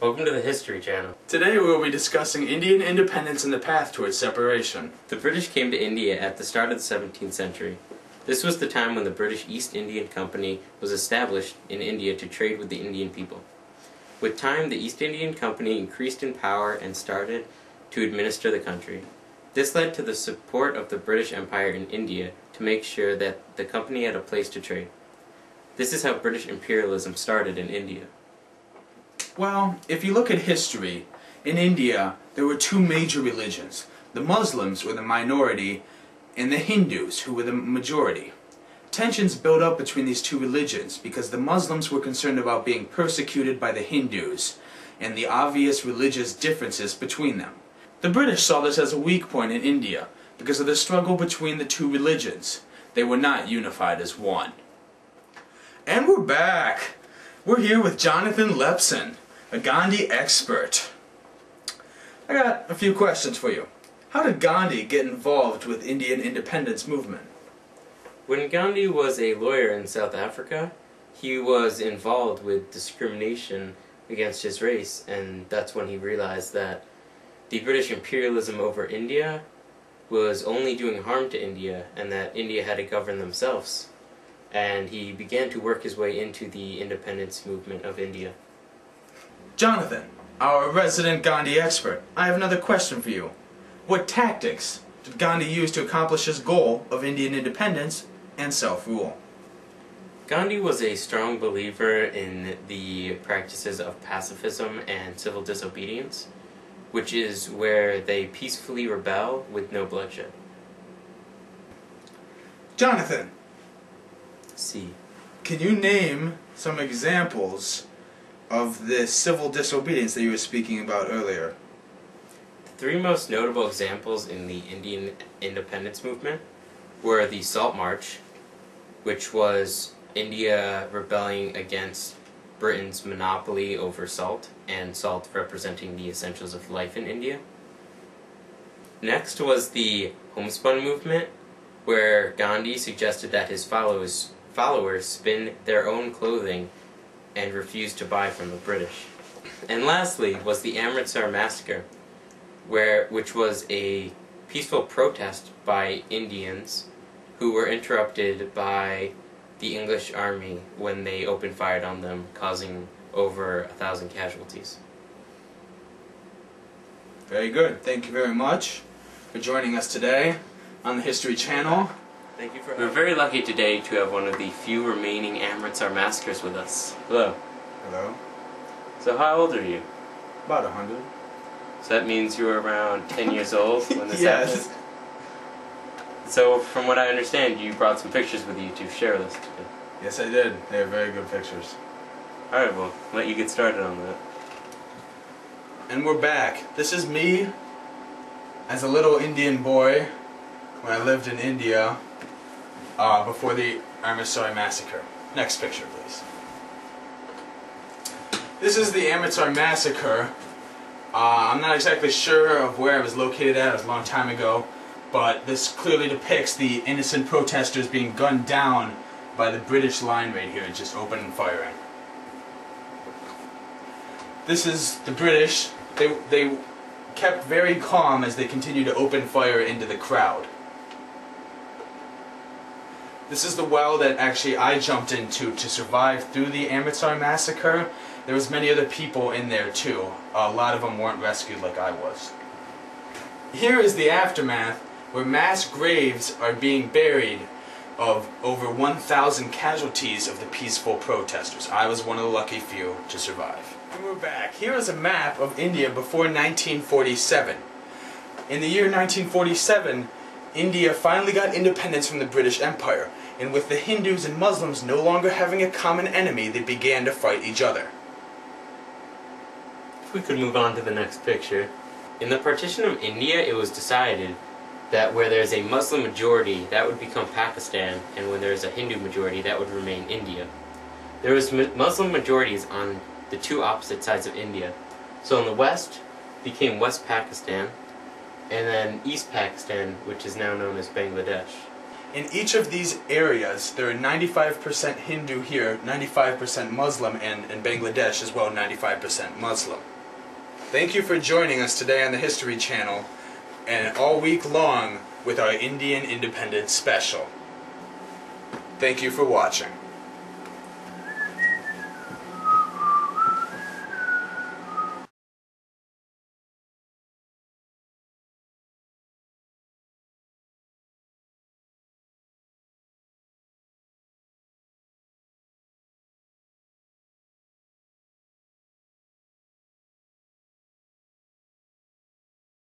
Welcome to the History Channel. Today we will be discussing Indian independence and the path towards separation. The British came to India at the start of the 17th century. This was the time when the British East Indian Company was established in India to trade with the Indian people. With time, the East Indian Company increased in power and started to administer the country. This led to the support of the British Empire in India to make sure that the company had a place to trade. This is how British imperialism started in India. Well, if you look at history, in India there were two major religions. The Muslims were the minority and the Hindus, who were the majority. Tensions built up between these two religions because the Muslims were concerned about being persecuted by the Hindus and the obvious religious differences between them. The British saw this as a weak point in India because of the struggle between the two religions. They were not unified as one. And we're back! We're here with Jonathan Lepson, a Gandhi expert. I got a few questions for you. How did Gandhi get involved with Indian independence movement? When Gandhi was a lawyer in South Africa, he was involved with discrimination against his race, and that's when he realized that the British imperialism over India was only doing harm to India, and that India had to govern themselves. And he began to work his way into the independence movement of India. Jonathan, our resident Gandhi expert, I have another question for you. What tactics did Gandhi use to accomplish his goal of Indian independence and self-rule? Gandhi was a strong believer in the practices of pacifism and civil disobedience, which is where they peacefully rebel with no bloodshed. Jonathan, See. can you name some examples of the civil disobedience that you were speaking about earlier? The three most notable examples in the Indian independence movement were the Salt March, which was India rebelling against Britain's monopoly over salt, and salt representing the essentials of life in India. Next was the homespun movement, where Gandhi suggested that his followers spin their own clothing and refuse to buy from the British. And lastly was the Amritsar massacre, which was a peaceful protest by Indians who were interrupted by the English army when they opened fire on them, causing over 1,000 casualties. Very good. Thank you very much for joining us today on the History Channel. Thank you for having me. We're very lucky today to have one of the few remaining Amritsar massacres with us. Hello. Hello. So how old are you? About 100. So that means you were around 10 years old when this Yes. happened? So from what I understand, you brought some pictures with you to share with us today. Yes, I did. They are very good pictures. Alright, well, I'll let you get started on that. And we're back. This is me as a little Indian boy when I lived in India before the Amritsar massacre. Next picture, please. This is the Amritsar massacre. I'm not exactly sure of where I was located at. It was a long time ago. But this clearly depicts the innocent protesters being gunned down by the British line right here, just open firing. This is the British. They kept very calm as they continued to open fire into the crowd. This is the well that actually I jumped into to survive through the Amritsar massacre. There was many other people in there too. A lot of them weren't rescued like I was. Here is the aftermath, where mass graves are being buried of over 1,000 casualties of the peaceful protesters. I was one of the lucky few to survive. And we're back. Here is a map of India before 1947. In the year 1947, India finally got independence from the British Empire, and with the Hindus and Muslims no longer having a common enemy, they began to fight each other. If we could move on to the next picture. In the partition of India, it was decided that where there's a Muslim majority, that would become Pakistan, and when there's a Hindu majority, that would remain India. There was Muslim majorities on the two opposite sides of India. So in the west became West Pakistan, and then East Pakistan, which is now known as Bangladesh. In each of these areas, there are 95% Hindu here, 95% Muslim, and in Bangladesh as well, 95% Muslim. Thank you for joining us today on the History Channel and all week long with our Indian Independence special. Thank you for watching.